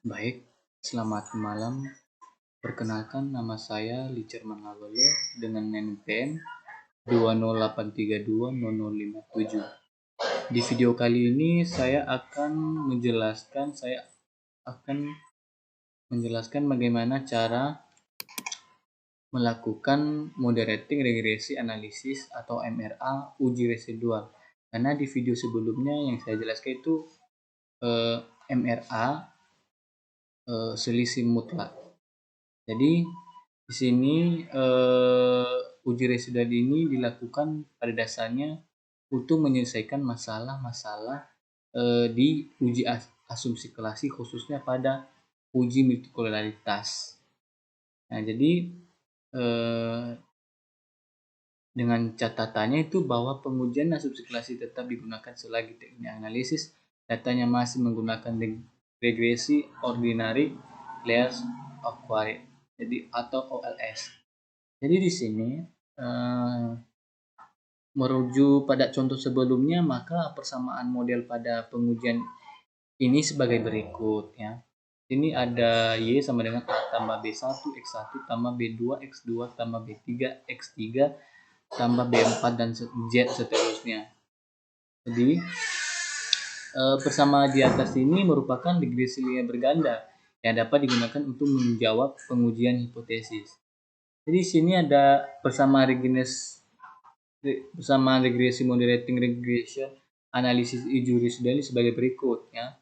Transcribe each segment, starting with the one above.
Baik, selamat malam. Perkenalkan, nama saya Licerman Lawelo dengan NPM 208320057. Di video kali ini saya akan menjelaskan bagaimana cara melakukan moderating regresi analisis atau MRA uji residual. Karena di video sebelumnya yang saya jelaskan itu MRA selisih mutlak. Jadi di sini uji residual ini dilakukan pada dasarnya untuk menyelesaikan masalah-masalah di uji asumsi klasik, khususnya pada uji multikolorialitas. Nah, jadi dengan catatannya itu bahwa pengujian asumsi klasik tetap digunakan selagi teknik analisis datanya masih menggunakan regresi ordinary layers of query, jadi atau OLS. Jadi di sini merujuk pada contoh sebelumnya, maka persamaan model pada pengujian ini sebagai berikut ya. Ini ada Y sama dengan A tambah B1 X1 tambah B2 X2 tambah B3 X3 tambah B4 dan Z seterusnya. Jadi persamaan di atas ini merupakan regresi linear berganda yang dapat digunakan untuk menjawab pengujian hipotesis. Jadi di sini ada persamaan regresi moderating regression analisis uji residual sebagai berikut ya.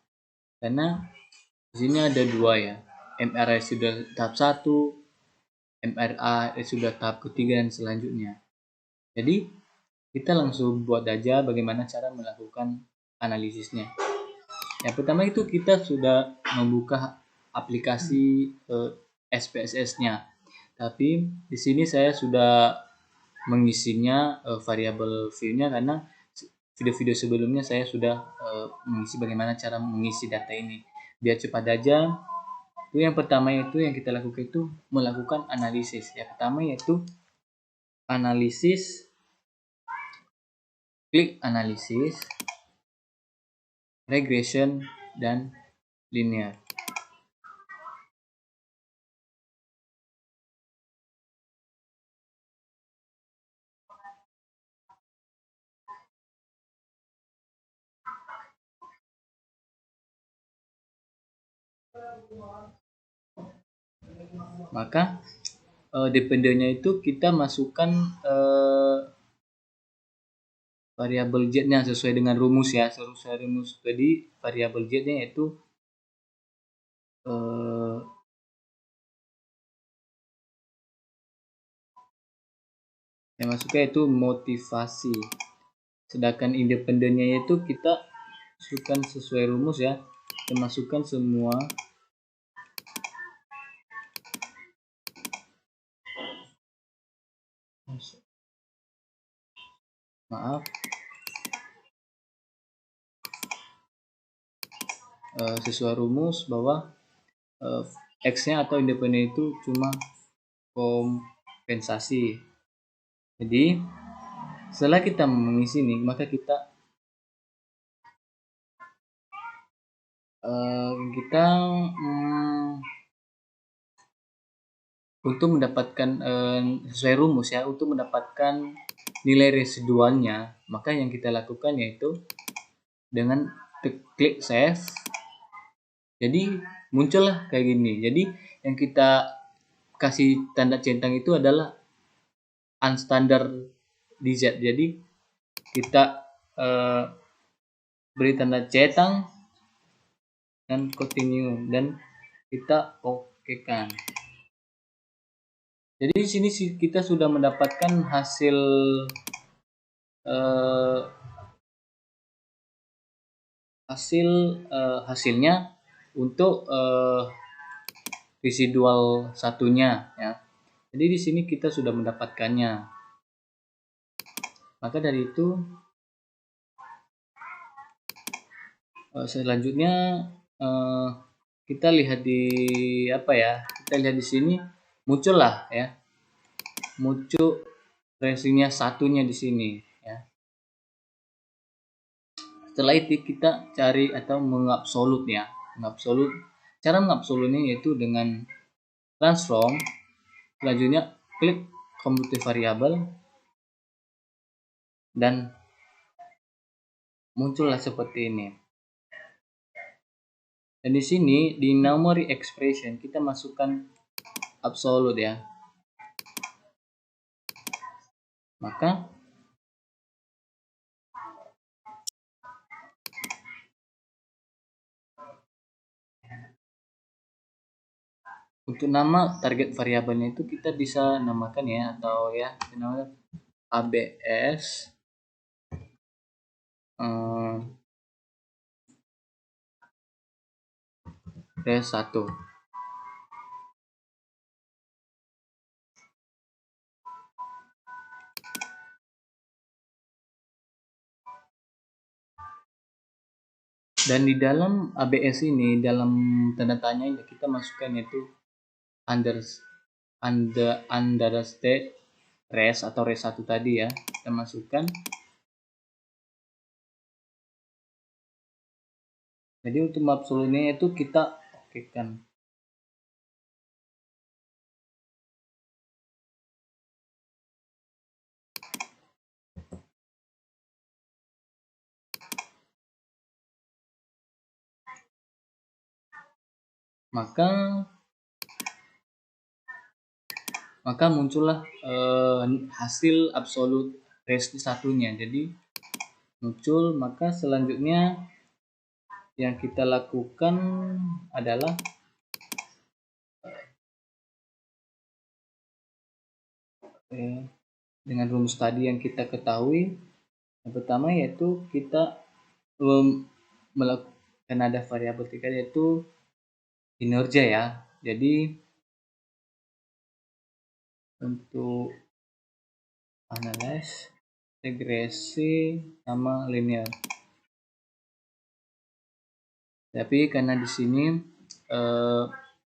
Karena di sini ada dua ya, MRA sudah tahap 1, MRA sudah tahap ketiga dan selanjutnya. Jadi kita langsung buat aja bagaimana cara melakukan analisisnya. Yang pertama itu kita sudah membuka aplikasi SPSS-nya. Tapi di sini saya sudah mengisinya variabel view-nya karena video-video sebelumnya saya sudah mengisi bagaimana cara mengisi data ini. Biar cepat aja. Itu yang pertama itu yang kita lakukan itu melakukan analisis. Yang pertama yaitu analisis, klik analisis, regression dan linear. Maka dependennya itu kita masukkan variabel z-nya sesuai dengan rumus ya, sesuai rumus. Jadi variabel z-nya yaitu yang masuknya itu motivasi. Sedangkan independennya itu kita masukkan sesuai rumus ya, kita masukkan semua sesuai rumus bahwa X-nya atau independen itu cuma kompensasi. Jadi setelah kita mengisi ini, maka kita untuk mendapatkan sesuai rumus ya, untuk mendapatkan nilai residualnya, maka yang kita lakukan yaitu dengan klik save. Jadi muncullah kayak gini. Jadi yang kita kasih tanda centang itu adalah unstandard DZ. Jadi kita beri tanda centang dan continue dan kita okekan. Jadi di sini kita sudah mendapatkan hasilnya untuk residual satunya ya. Jadi di sini kita sudah mendapatkannya. Maka dari itu selanjutnya kita lihat di Kita lihat di sini muncullah ya. Muncul resinya satunya di sini ya. Setelah itu kita cari atau mengabsolut ya. Mengabsolut Cara mengabsolutnya yaitu dengan transform, selanjutnya klik compute variable, dan muncullah seperti ini. Dan di sini di numeric expression kita masukkan absolute ya. Maka untuk nama target variabelnya itu kita bisa namakan ya, atau ya namanya ABS res1. Dan di dalam ABS ini, dalam tanda tanya ini kita masukkan yaitu under state res atau res1 tadi ya. Kita masukkan. Jadi untuk absolutnya itu kita okekan. Maka muncullah hasil absolut res satunya. Jadi muncul, maka selanjutnya yang kita lakukan adalah dengan rumus tadi yang kita ketahui. Yang pertama yaitu kita melakukan ada variabel tiga yaitu kinerja ya. Jadi untuk analyze, regresi, sama linear. Tapi karena di sini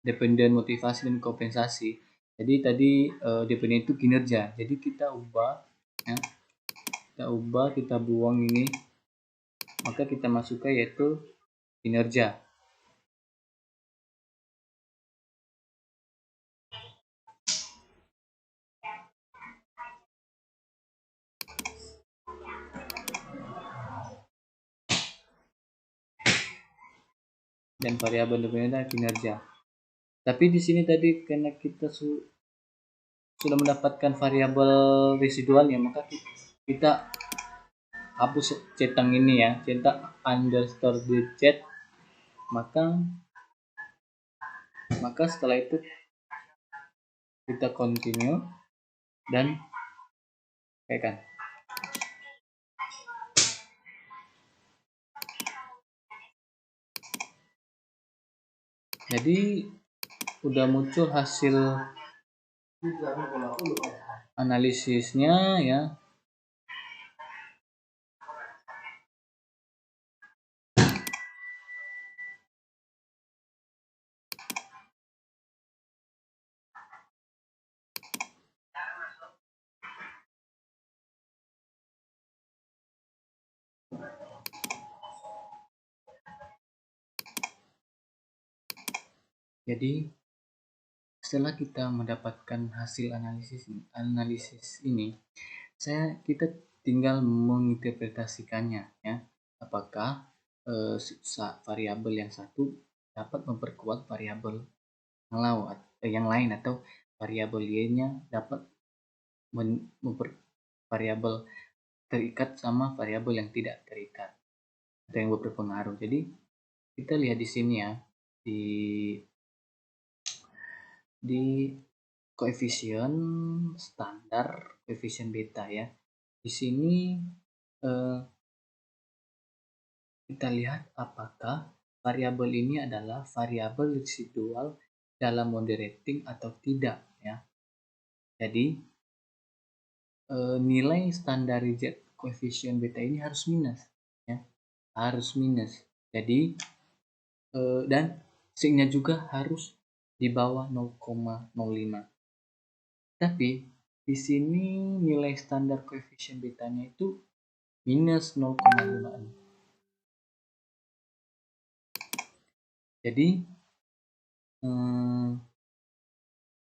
dependen motivasi dan kompensasi. Jadi tadi dependen itu kinerja. Jadi kita ubah ya. Kita buang ini. Maka kita masukkan yaitu kinerja. Dan variabel dependen kinerja. Tapi di sini tadi karena kita sudah mendapatkan variabel residualnya, maka kita hapus centang ini ya, centang underscore digit. Maka setelah itu kita continue dan kan. Jadi udah muncul hasil analisisnya ya. Jadi setelah kita mendapatkan hasil analisis ini, kita tinggal menginterpretasikannya ya. Apakah variabel yang satu dapat memperkuat variabel yang lain atau variabel y-nya dapat variabel terikat sama variabel yang tidak terikat atau yang berpengaruh. Jadi kita lihat di sini ya, di koefisien standar, koefisien beta ya. Di sini kita lihat apakah variabel ini adalah variabel residual dalam moderating atau tidak ya. Jadi nilai standar reject koefisien beta ini harus minus ya. Harus minus. Jadi dan signya juga harus di bawah 0,05. Tapi di sini nilai standar koefisien betanya itu minus 0,56. Jadi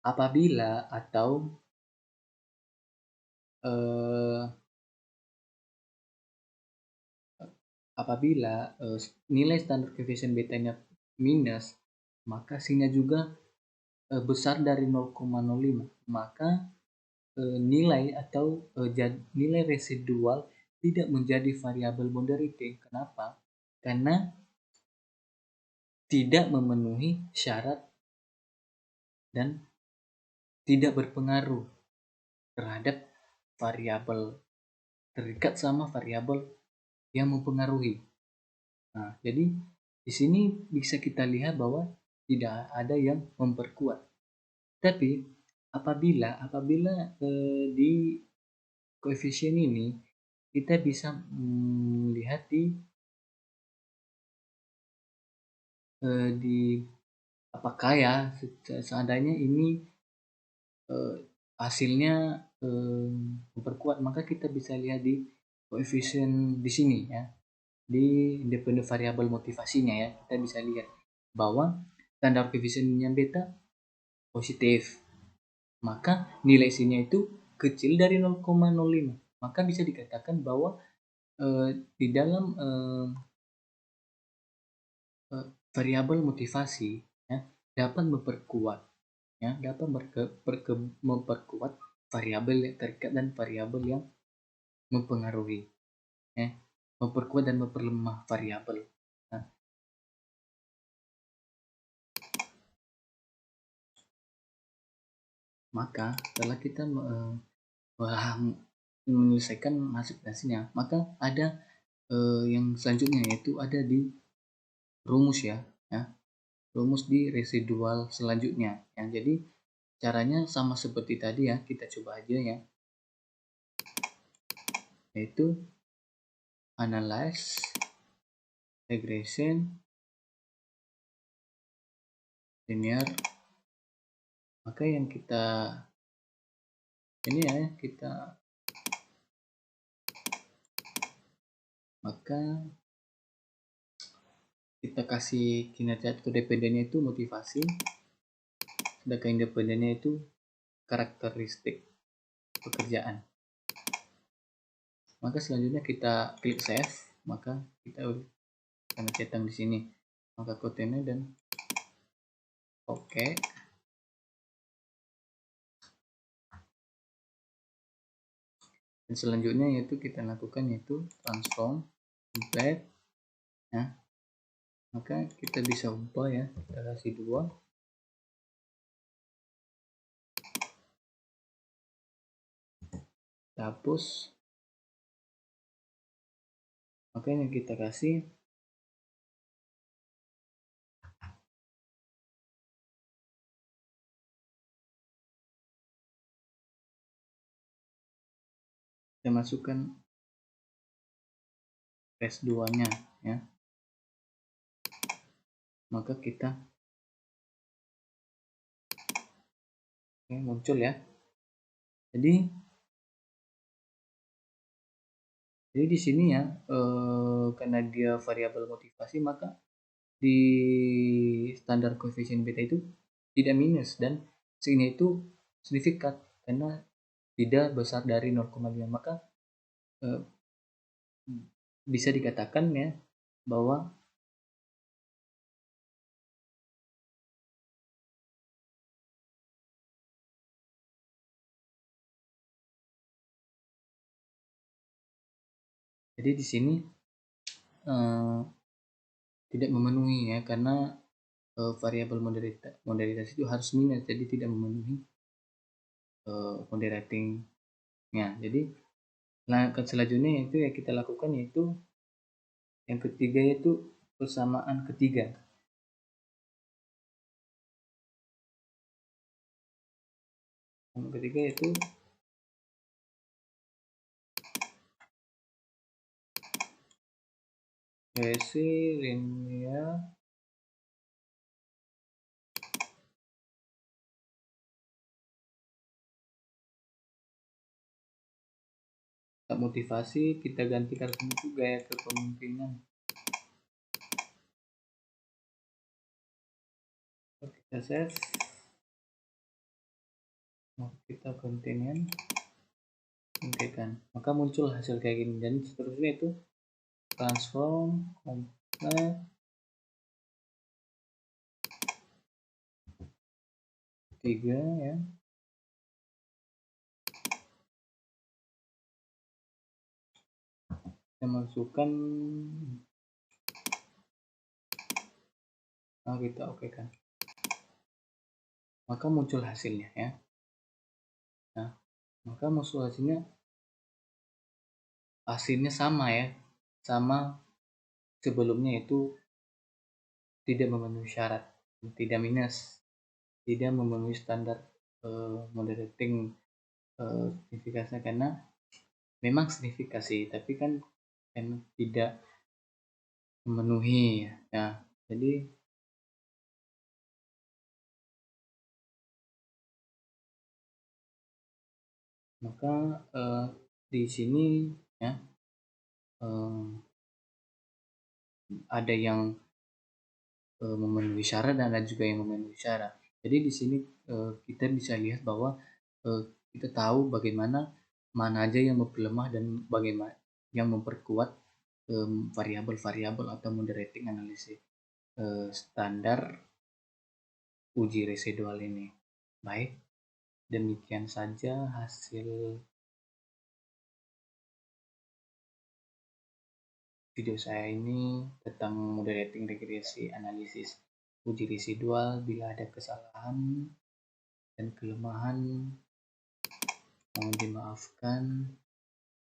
apabila atau eh, apabila nilai standar koefisien betanya minus, maka sinnya juga besar dari 0,05, maka nilai atau nilai residual tidak menjadi variabel boundary rating. Kenapa? Karena tidak memenuhi syarat dan tidak berpengaruh terhadap variabel, terikat sama variabel yang mempengaruhi. Nah, jadi di sini bisa kita lihat bahwa tidak ada yang memperkuat. Tapi apabila di koefisien ini kita bisa melihat di apakah ya seandainya ini hasilnya memperkuat, maka kita bisa lihat di koefisien di sini ya, di independent variabel motivasinya ya, kita bisa lihat bahwa standar koefisiennya beta positif, maka nilai sinnya itu kecil dari 0,05, maka bisa dikatakan bahwa di dalam variabel motivasi ya, dapat memperkuat memperkuat variabel yang terikat dan variabel yang mempengaruhi ya, memperkuat dan memperlemah variabel. Nah, maka setelah kita menyelesaikan masuk hasilnya, maka ada yang selanjutnya, yaitu ada di rumus ya, rumus di residual selanjutnya ya. Jadi caranya sama seperti tadi ya, kita coba aja ya, yaitu analyze regression linear. Maka yang kita ini ya, kita kasih kinerja atau dependennya itu motivasi, sedangkan independennya itu karakteristik pekerjaan. Maka selanjutnya kita klik save, maka kita tanda centang di sini, maka kodenya dan oke. Dan selanjutnya yaitu kita lakukan yaitu transform back ya. Maka kita bisa ubah ya, kita kasih 2, hapus, makanya kita kasih kita masukkan S2 nya ya, maka kita muncul ya. Jadi di sini ya, karena dia variabel motivasi, maka di standar koefisien beta itu tidak minus dan sini itu signifikan karena tidak besar dari 0,5, maka bisa dikatakan ya bahwa jadi di sini tidak memenuhi ya, karena variabel modalitas itu harus minus, jadi tidak memenuhi moderatingnya. Jadi langkah selanjutnya itu ya kita lakukan, yaitu yang ketiga, yaitu persamaan ketiga. Yang ketiga yaitu linear motivasi, kita gantikan itu gaya kepemimpinan. Kita CSS. Kita continue, oke kan, maka muncul hasil kayak gini. Dan seterusnya itu transform complete 3 ya. Kita masukkan, kita oke kan, maka muncul hasilnya ya. Nah, maka muncul hasilnya sama ya, sama sebelumnya, itu tidak memenuhi syarat, tidak minus, tidak memenuhi standar moderating signifikasinya, karena memang signifikasi tapi kan tidak memenuhi ya. Jadi maka di sini ya ada yang memenuhi syarat dan ada juga yang memenuhi syarat. Jadi di sini kita bisa lihat bahwa kita tahu bagaimana mana aja yang memperlemah dan bagaimana yang memperkuat variabel-variabel atau moderating analisis standar uji residual ini. Baik, demikian saja hasil video saya ini tentang moderating regresi analisis uji residual. Bila ada kesalahan dan kelemahan mohon dimaafkan.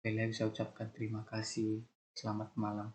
Saya bisa ucapkan terima kasih. Selamat malam.